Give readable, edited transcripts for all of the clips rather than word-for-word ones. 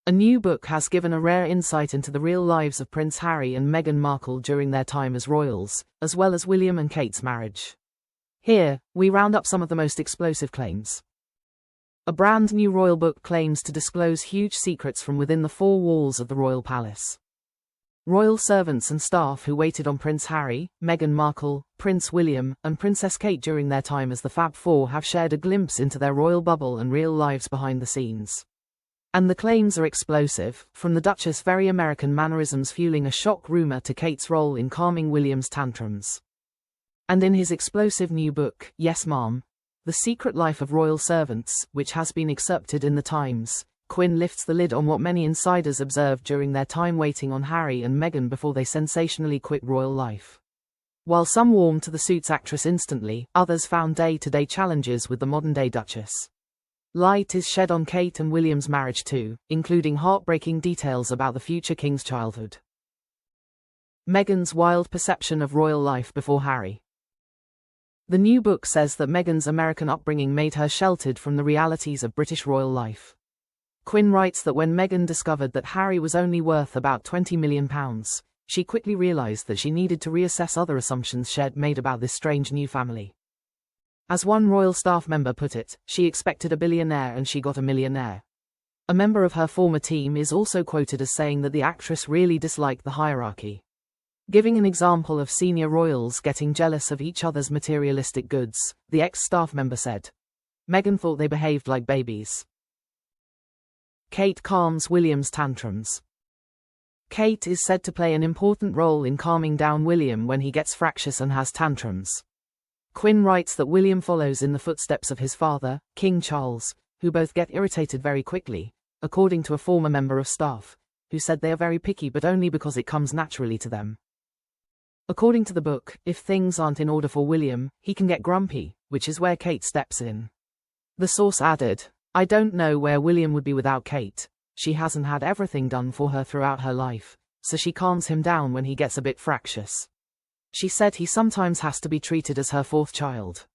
A new book has given a rare insight into the real lives of Prince Harry and Meghan Markle during their time as royals, as well as William and Kate's marriage. Here, we round up some of the most explosive claims. A brand new royal book claims to disclose huge secrets from within the four walls of the royal palace. Royal servants and staff who waited on Prince Harry, Meghan Markle, Prince William, and Princess Kate during their time as the Fab Four have shared a glimpse into their royal bubble and real lives behind the scenes. And the claims are explosive, from the Duchess' very American mannerisms fueling a shock rumor to Kate's role in calming William's tantrums. And in his explosive new book, Yes Ma'am, The Secret Life of Royal Servants, which has been excerpted in the Times, Quinn lifts the lid on what many insiders observed during their time waiting on Harry and Meghan before they sensationally quit royal life. While some warmed to the suit's actress instantly, others found day-to-day challenges with the modern-day Duchess. Light is shed on Kate and William's marriage too, including heartbreaking details about the future king's childhood. Meghan's wild perception of royal life before Harry. The new book says that Meghan's American upbringing made her sheltered from the realities of British royal life. Quinn writes that when Meghan discovered that Harry was only worth about £20 million, she quickly realized that she needed to reassess other assumptions she'd made about this strange new family. As one royal staff member put it, she expected a billionaire and she got a millionaire. A member of her former team is also quoted as saying that the actress really disliked the hierarchy. Giving an example of senior royals getting jealous of each other's materialistic goods, the ex-staff member said, "Meghan thought they behaved like babies." Kate calms William's tantrums. Kate is said to play an important role in calming down William when he gets fractious and has tantrums. Quinn writes that William follows in the footsteps of his father, King Charles, who both get irritated very quickly, according to a former member of staff, who said they are very picky but only because it comes naturally to them. According to the book, if things aren't in order for William, he can get grumpy, which is where Kate steps in. The source added, "I don't know where William would be without Kate. She hasn't had everything done for her throughout her life, so she calms him down when he gets a bit fractious." She said he sometimes has to be treated as her fourth child.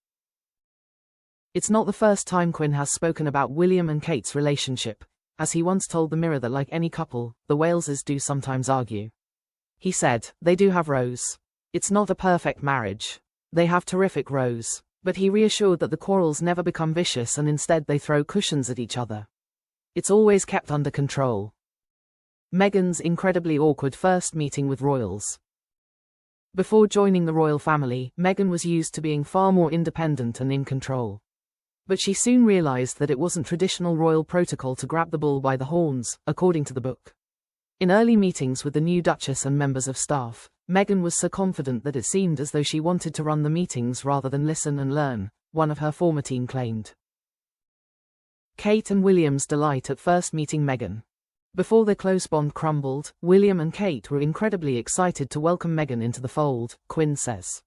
It's not the first time Quinn has spoken about William and Kate's relationship, as he once told the Mirror that like any couple, the Waleses do sometimes argue. He said, "They do have rows. It's not a perfect marriage. They have terrific rows," but he reassured that the quarrels never become vicious and instead they throw cushions at each other. It's always kept under control. Meghan's incredibly awkward first meeting with royals. Before joining the royal family, Meghan was used to being far more independent and in control. But she soon realized that it wasn't traditional royal protocol to grab the bull by the horns, according to the book. In early meetings with the new Duchess and members of staff, Meghan was so confident that it seemed as though she wanted to run the meetings rather than listen and learn, one of her former team claimed. Kate and William's delight at first meeting Meghan. Before their close bond crumbled, William and Kate were incredibly excited to welcome Meghan into the fold, Quinn says.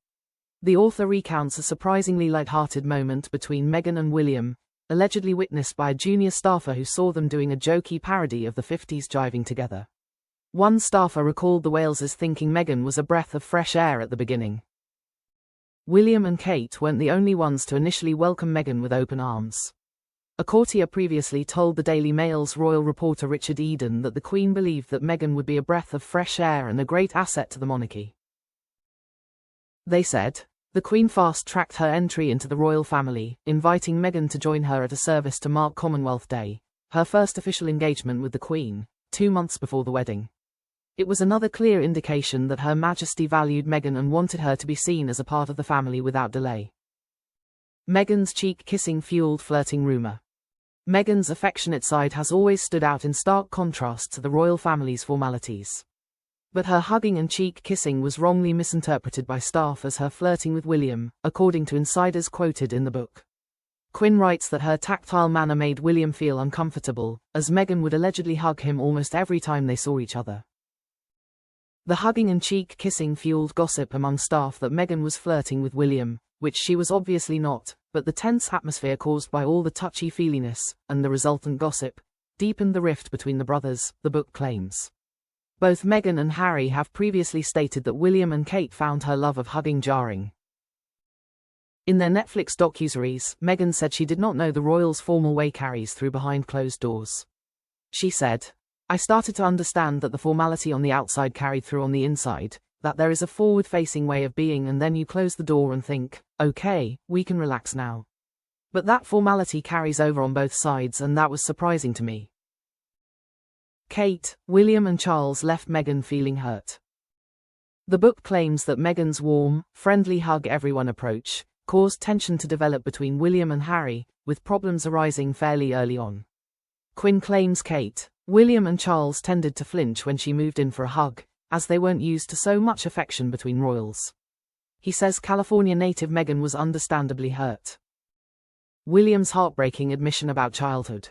The author recounts a surprisingly light-hearted moment between Meghan and William, allegedly witnessed by a junior staffer who saw them doing a jokey parody of the 50s jiving together. One staffer recalled the Waleses thinking Meghan was a breath of fresh air at the beginning. William and Kate weren't the only ones to initially welcome Meghan with open arms. A courtier previously told the Daily Mail's royal reporter Richard Eden that the Queen believed that Meghan would be a breath of fresh air and a great asset to the monarchy. They said, the Queen fast-tracked her entry into the royal family, inviting Meghan to join her at a service to mark Commonwealth Day, her first official engagement with the Queen, 2 months before the wedding. It was another clear indication that Her Majesty valued Meghan and wanted her to be seen as a part of the family without delay. Meghan's cheek-kissing fueled flirting rumor. Meghan's affectionate side has always stood out in stark contrast to the royal family's formalities. But her hugging and cheek-kissing was wrongly misinterpreted by staff as her flirting with William, according to insiders quoted in the book. Quinn writes that her tactile manner made William feel uncomfortable, as Meghan would allegedly hug him almost every time they saw each other. The hugging and cheek-kissing fueled gossip among staff that Meghan was flirting with William, which she was obviously not, but the tense atmosphere caused by all the touchy-feeliness, and the resultant gossip, deepened the rift between the brothers, the book claims. Both Meghan and Harry have previously stated that William and Kate found her love of hugging jarring. In their Netflix docuseries, Meghan said she did not know the royals' formal way carries through behind closed doors. She said, I started to understand that the formality on the outside carried through on the inside, that there is a forward-facing way of being and then you close the door and think, okay, we can relax now. But that formality carries over on both sides and that was surprising to me. Kate, William and Charles left Meghan feeling hurt. The book claims that Meghan's warm, friendly hug-everyone approach caused tension to develop between William and Harry, with problems arising fairly early on. Quinn claims Kate, William and Charles tended to flinch when she moved in for a hug, as they weren't used to so much affection between royals. He says California native Meghan was understandably hurt. William's heartbreaking admission about childhood.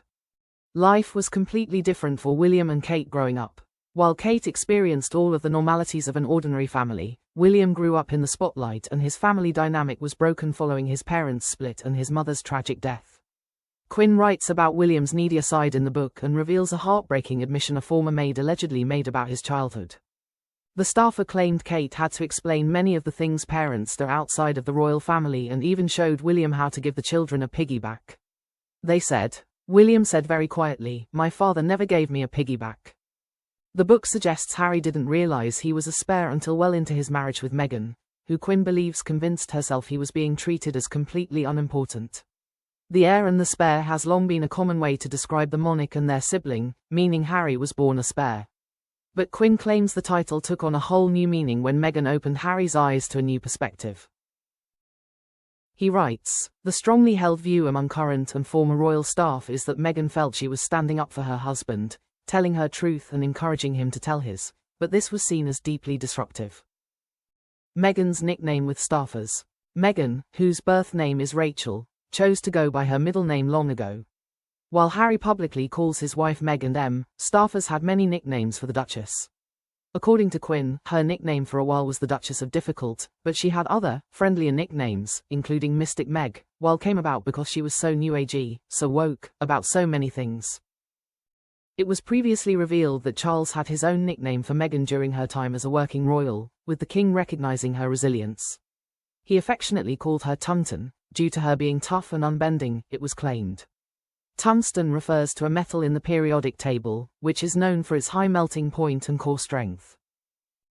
Life was completely different for William and Kate growing up. While Kate experienced all of the normalities of an ordinary family, William grew up in the spotlight and his family dynamic was broken following his parents' split and his mother's tragic death. Quinn writes about William's needier side in the book and reveals a heartbreaking admission a former maid allegedly made about his childhood. The staffer claimed Kate had to explain many of the things parents do outside of the royal family and even showed William how to give the children a piggyback. They said, William said very quietly, "My father never gave me a piggyback." The book suggests Harry didn't realize he was a spare until well into his marriage with Meghan, who Quinn believes convinced herself he was being treated as completely unimportant. The heir and the spare has long been a common way to describe the monarch and their sibling, meaning Harry was born a spare. But Quinn claims the title took on a whole new meaning when Meghan opened Harry's eyes to a new perspective. He writes, the strongly held view among current and former royal staff is that Meghan felt she was standing up for her husband, telling her truth and encouraging him to tell his, but this was seen as deeply disruptive. Meghan's nickname with staffers. Meghan, whose birth name is Rachel, chose to go by her middle name long ago. While Harry publicly calls his wife Meg and M, staffers had many nicknames for the Duchess. According to Quinn, her nickname for a while was the Duchess of Difficult, but she had other, friendlier nicknames, including Mystic Meg, while came about because she was so new agey, so woke, about so many things. It was previously revealed that Charles had his own nickname for Meghan during her time as a working royal, with the king recognizing her resilience. He affectionately called her Tungsten, due to her being tough and unbending, it was claimed. Tungsten refers to a metal in the periodic table, which is known for its high melting point and core strength.